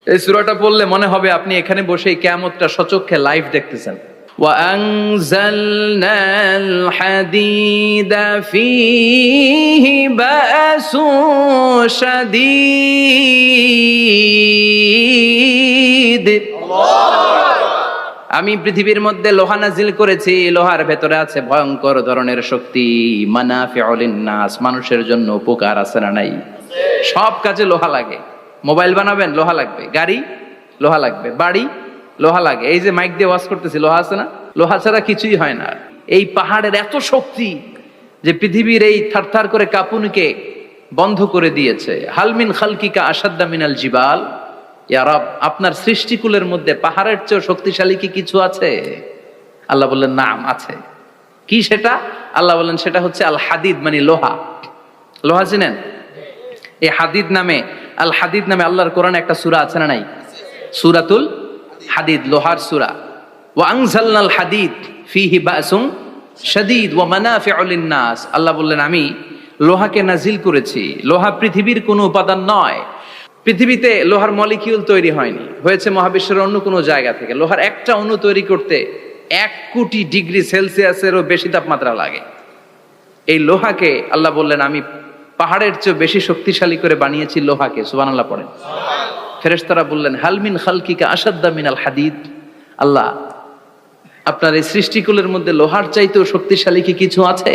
এই সূরাটা পড়লে মনে হবে আপনি এখানে বসে কিয়ামতটা সচক্ষে লাইভ দেখতেছেন। وأنزلنا الحديد فيه بأس شديد আমি পৃথিবীর মধ্যে লোহা নাজিল করেছি, লোহার ভেতরে আছে ভয়ঙ্কর ধরনের শক্তি। মানাফিউ লিন-নাস, মানুষের জন্য উপকার আছে না নাই? সব কাজে লোহা লাগে। মোবাইল বানাবেন, লোহা লাগবে। গাড়ি, লোহা লাগবে। বাড়ি, লোহা লাগে। এই যে মাইক দিয়ে ওয়াজ করতেছি, লোহা আছে না? লোহা ছাড়া কিছুই হয় না। এই পাহাড়ের এত শক্তি যে পৃথিবীর এই থারথার করে কাঁপুনিকে বন্ধ করে দিয়েছে। হালমিন খালকিকা আসাদ্দা মিনাল জিবাল, ইয়া রব, আপনার সৃষ্টিকুলের মধ্যে পাহাড়ের চেয়ে শক্তিশালী কি কিছু আছে? আল্লাহ বললেন নাম আছে। কি সেটা? আল্লাহ বললেন সেটা হচ্ছে আল হাদিদ, মানে লোহা। লোহা চিনেন? এই হাদিদ নামে, আল হাদিদ নামে আল্লাহর কোরআনে একটা সূরা আছে না নাই? সূরাতুল হাদিদ, লোহার সূরা। ওয়া আনজালনাল হাদিদ ফীহি বাসুন শাদীদ ওয়া মানাফিউ লিন-নাস। আল্লাহ বললেন আমি লোহাকে নাজিল করেছি। লোহা পৃথিবীর কোনো উপাদান নয়। পৃথিবীতে লোহার মলিকিউল তৈরি হয়নি, হয়েছে মহাবিশ্বের অন্য কোনো জায়গা থেকে। লোহার একটা অণু তৈরি করতে 1 কোটি ডিগ্রি সেলসিয়াসেরও বেশি তাপমাত্রা লাগে। এই লোহাকে আল্লাহ বললেন আমি পাহাড়ের চেয়ে বেশি শক্তিশালী করে বানিয়েছি লোহাকে। সুবহানাল্লাহ পড়েন। ফেরেশতারা বললেন হালমিন খালকিকা আসাদ্দা মিনাল হাদিদ। আল্লাহ, আপনার এই সৃষ্টিকুলের মধ্যে লোহার চাইতেও শক্তিশালী কি কিছু আছে?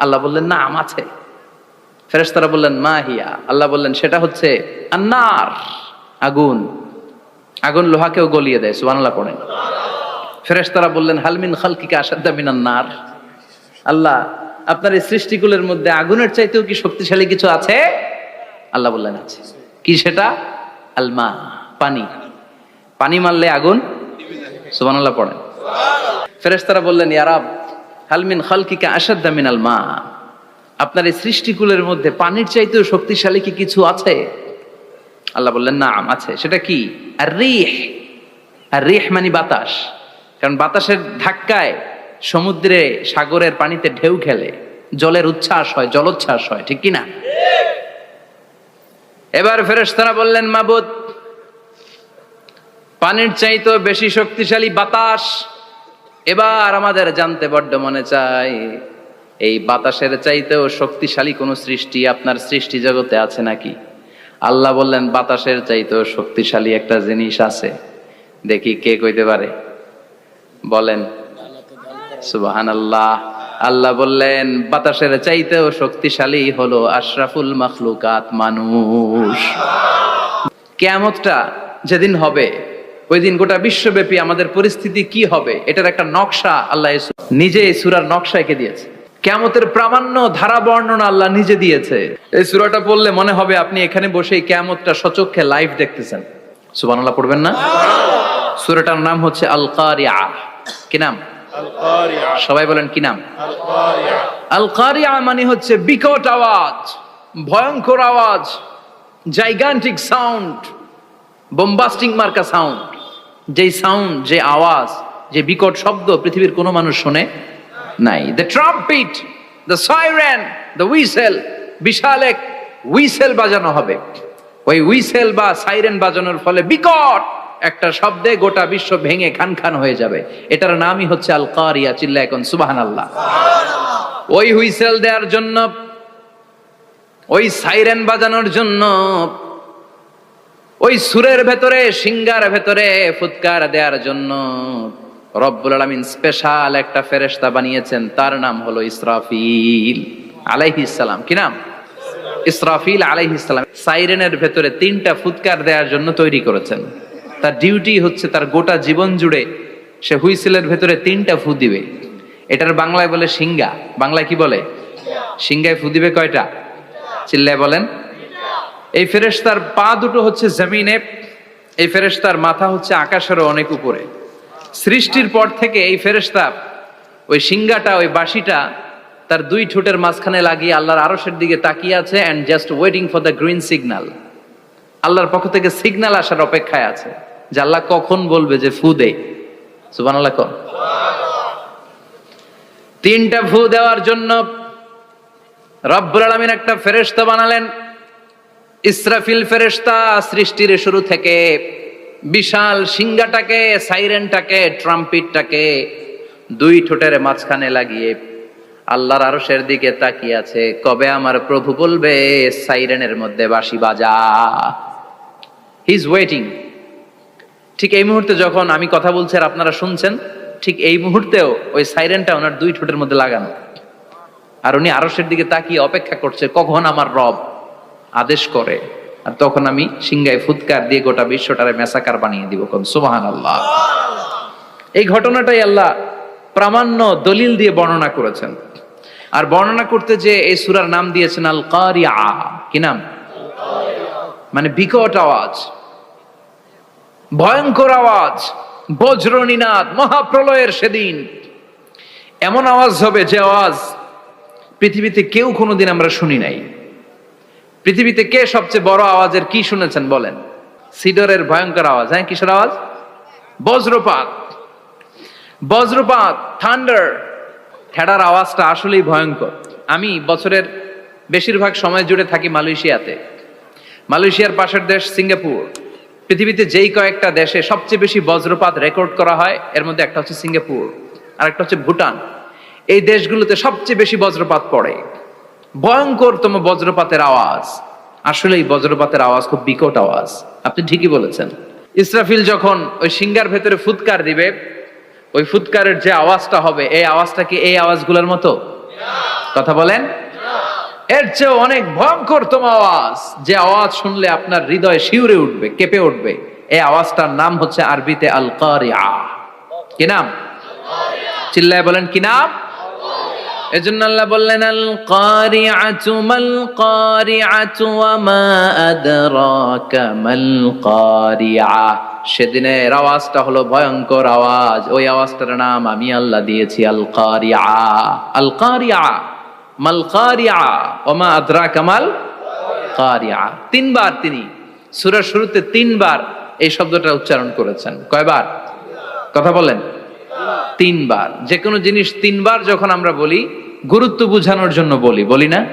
আল্লাহ বললেন নাম আছে। ফেরেশতারা বললেন মা হিয়া। আল্লাহ বললেন সেটা হচ্ছে আন্নার, আগুন। আগুন লোহাকেও গলিয়ে দেয়। সুবহানাল্লাহ পড়েন। ফেরেশতারা বললেন হালমিন খালকিকা আসাদ্দা মিনান নার। আল্লাহ, আপনার এই সৃষ্টিকুলের মধ্যে আগুনের চাইতেও কি শক্তিশালী কিছু আছে? আল্লাহ বললেন আছে। কি সেটা? আলমা, পানি। পানি মারলে আগুন। সুবহানাল্লাহ পড়েন। ফেরেশতারা বললেন ইয়া রব, হালমিন খালকিকা আসাদ্দা মিনাল মা, আপনার এই সৃষ্টিকুলের মধ্যে পানির চাইতেও শক্তিশালী কি কিছু আছে? আল্লাহ বললেন নাম আছে। সেটা কি? আর রিহ। আর রিহ মানে বাতাস। কারণ বাতাসের ধাক্কায় সমুদ্রে, সাগরের পানিতে ঢেউ খেলে, জলের উচ্ছ্বাস হয়, জলোচ্ছ্বাস হয়, ঠিক কি না? এবার ফেরেশতারা বললেন মাবুদ, পানির চাইতেও বেশি শক্তিশালী বাতাস। এবার আমাদের জানতে বড্ড মনে চায়, এই বাতাসের চাইতেও শক্তিশালী কোন সৃষ্টি আপনার সৃষ্টি জগতে আছে নাকি? আল্লাহ বললেন বাতাসের চাইতেও শক্তিশালী একটা জিনিস আছে। দেখি কে কইতে পারে, বলেন। সুবহানাল্লাহ। আল্লাহ বললেন বাতাসের চাইতেও শক্তিশালী হলো আশরাফুল মাখলুকাত, মানুষ। কিয়ামতটা যেদিন হবে, ওই দিন গোটা বিশ্বব্যাপী আমাদের পরিস্থিতি কি হবে এটার একটা নকশা আল্লাহ নিজে এই সূরার নকশা এঁকে দিয়েছে। কিয়ামতের প্রামাণ্য ধারা বর্ণনা আল্লাহ নিজে দিয়েছে। এই সূরাটা পড়লে মনে হবে আপনি এখানে বসে কিয়ামতটা সচক্ষে লাইভ দেখতেছেন। সুবহানাল্লাহ পড়বেন না? সূরাটার নাম হচ্ছে আল কারিয়া। কি নাম? আল কারিয়া। সবাই বলেন কি নাম? আল কারিয়া। আল কারিয়া মানে হচ্ছে বিকট আওয়াজ, ভয়ঙ্কর আওয়াজ, জাইগান্টিক সাউন্ড, বোম্বাস্টিং মার্কা সাউন্ড। যে সাউন্ড, যে আওয়াজ, যে বিকট শব্দ পৃথিবীর কোনো মানুষ শুনে নাই। The trumpet, the siren, the whistle, বিশাল এক হুইসেল বাজানো হবে। ওই হুইসেল বা সাইরেন বাজানোর ফলে বিকট একটা শব্দে গোটা বিশ্ব ভেঙে খান খান হয়ে যাবে। এটার নামই হচ্ছে আল কারিয়া। চিল্লা এখন সুবহানাল্লাহ। ওই হুইসেল দেওয়ার জন্য, ওই সাইরেন বাজানোর জন্য, ওই সুরের ভেতরে, সিঙ্গার ভেতরে ফুৎকার দেওয়ার জন্য রব্বুল আলামিন স্পেশাল একটা ফেরেশতা বানিয়েছেন। তার নাম হলো ইসরাফিল আলাইহিস সালাম। কি নাম? ইসরাফিল আলাইহিস সালাম। সাইরেনের ভেতরে 3টা ফুৎকার দেওয়ার জন্য তৈরি করেছেন। তার ডিউটি হচ্ছে তার গোটা জীবন জুড়ে সে হুইসেলের ভেতরে 3টা ফু দিবে। এটার বাংলায় বলে সিঙ্গা। বাংলায় কি বলে? সিঙ্গায় ফু দিবে কয়টা? চিল্লায় বলেন। এই ফেরেশতার পা দুটো হচ্ছে জমিনে, এই ফেরেশতার মাথা হচ্ছে আকাশেরও অনেক উপরে। সৃষ্টির পর থেকে এই ফেরেশতা ওই সিঙ্গাটা, ওই বাঁশিটা তার 2 ঠোঁটের মাঝখানে লাগিয়ে আল্লাহর আরশের দিকে তাকিয়ে আছে, and just waiting for the green signal. আল্লাহর পক্ষ থেকে সিগন্যাল আসার অপেক্ষায় আছে যে আল্লাহ কখন বলবে যে ফু দে। সুবহানাল্লাহ। 3টা ফু দেওয়ার জন্য রব্বুল আলামিন একটা ফেরেশতা বানালেন। ইসরাফিল ফেরেশতা সৃষ্টির শুরু থেকে বিশাল সিংহাটাকে, সাইরেনটাকে, ট্রাম্পিটটাকে দুই ঠোঁটের মাঝখানে লাগিয়ে আল্লাহর আরশের দিকে তাকিয়ে আছে, কবে আমার প্রভু বলবে সাইরেনের মধ্যে বাঁশি বাজা। He is waiting. ঠিক এই মুহূর্তে যখন আমি কথা বলছি আর আপনারা শুনছেন, ঠিক এই মুহূর্তেও ওই সাইরেনটা ওনার দুই ঠোঁটের মধ্যে লাগানো, আর উনি আরশের দিকে তাকিয়ে অপেক্ষা করছে কখন আমার রব আদেশ করে, আর তখন আমি সিংহায় ফুৎকার দিয়ে গোটা বিশ্বটারে মেসাকার বানিয়ে দিব। কোন সুবহানাল্লাহ। এই ঘটনাটাই আল্লাহ প্রামাণ্য দলিল দিয়ে বর্ণনা করেছেন। আর বর্ণনা করতে যে এই সূরার নাম দিয়েছেন আল কারিয়া। কি নাম? মানে বিকট আওয়াজ, ভয়ঙ্কর আওয়াজ, বজ্রনিনাদ, মহাপ্রলয়ের সেদিন এমন আওয়াজ হবে যে আওয়াজ পৃথিবীতে কেউ কোনোদিন আমরা শুনি নাই। পৃথিবীতে কে সবচেয়ে বড় আওয়াজের কি শুনেছেন বলেন? সিডরের ভয়ঙ্কর আওয়াজ। হ্যাঁ, কিসের আওয়াজ? বজ্রপাত। বজ্রপাত, থান্ডার, ঠেডার আওয়াজটা আসলেই ভয়ঙ্কর। আমি বছরের বেশিরভাগ সময় জুড়ে থাকি মালয়েশিয়াতে। মালয়েশিয়ার পাশের দেশ সিঙ্গাপুর। পৃথিবীতে যেই কয়েকটা দেশে সবচেয়ে বেশি বজ্রপাত রেকর্ড করা হয় এর মধ্যে একটা হচ্ছে সিঙ্গাপুর, আর একটা হচ্ছে ভুটান। এই দেশগুলোতে সবচেয়ে বেশি বজ্রপাত পড়ে। ভয়ঙ্করতম বজ্রপাতের আওয়াজ। আসলে এই বজ্রপাতের আওয়াজ খুব বিকট আওয়াজ। আপনি ঠিকই বলেছেন। ইসরাফিল যখন ওই সিংহার ভেতরে ফুৎকার দিবে, ওই ফুৎকারের যে আওয়াজটা হবে, এই আওয়াজটা কি এই আওয়াজগুলোর মতো? কথা বলেন। এর চেয়ে অনেক ভয়ঙ্করতম আওয়াজ, যে আওয়াজ শুনলে আপনার হৃদয় শিউরে উঠবে, কেঁপে উঠবে। এই আওয়াজটার নাম হচ্ছে আরবিতে আল কারিয়া। কি নাম? চিল্লায় বলেন কি নাম? এজন্য আল্লাহ বললেন আল কারিআতু মাল কারিআতু ওয়া মা আদরাকা মাল কারিআ। সেদিনের আওয়াজটা হলো ভয়ঙ্কর আওয়াজ। ওই আওয়াজটার নাম আমি আল্লাহ দিয়েছি আল কারিআ। আল কারিআ মাল কারিআ ওয়া মা আদরাকা মাল কারিআ। তিনবার তিনি সূরার শুরুতে তিনবার এই শব্দটা উচ্চারণ করেছেন। কয়বার? কথা বলেন। তিনবার। যে কোনো জিনিস তিনবার যখন আমরা বলি, গুরুত্ব বোঝানোর জন্য বলি না?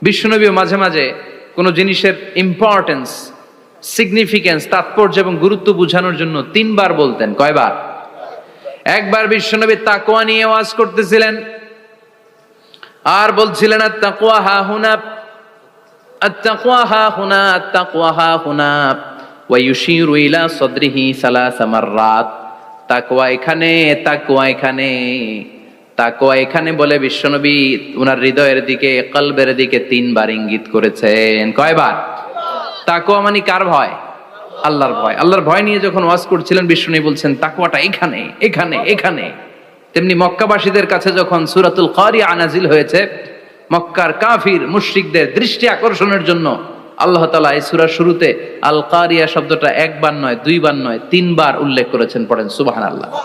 বিশ্বনবী মাঝে মাঝে কোনো জিনিসের ইম্পর্টেন্স, সিগনিফিকেন্স, তাৎপর্য এবং গুরুত্ব বোঝানোর জন্য তিনবার বলতেন। কয়বার? একবার বিশ্বনবী তাকওয়া নিয়ে ওয়াজ করতেছিলেন আর বলছিলেন আত-তাকওয়া হা হুনা, আত-তাকওয়া হা হুনা, আত-তাকওয়া হা হুনা, ওয়া ইউশিরু ইলা সাদরিহি সালাসা মাররাত। তাকওয়া এখানে, তাকওয়া এখানে, তাকওয়া এখানে বলে বিশ্বনবী ওনার হৃদয়ের দিকে, কলবের দিকে তিনবার ইঙ্গিত করেছেন। কয়বার? তাকওয়া মানে কার ভয়? আল্লাহর ভয়। আল্লাহর ভয় নিয়ে যখন ওয়াজ করছিলেন বিশ্বনবী বলছেন তাকওয়াটা এখানে, এখানে, এখানে। তেমনি মক্কাবাসীদের কাছে যখন সূরাতুল কারিয়া নাজিল হয়েছে, মক্কার কাফির মুশরিকদের দৃষ্টি আকর্ষণের জন্য আল্লাহ তাআলা এই সূরার শুরুতে আল কারিয়া শব্দটা একবার নয়, দুইবার নয়, তিনবার উল্লেখ করেছেন। পড়েন সুবহানাল্লাহ।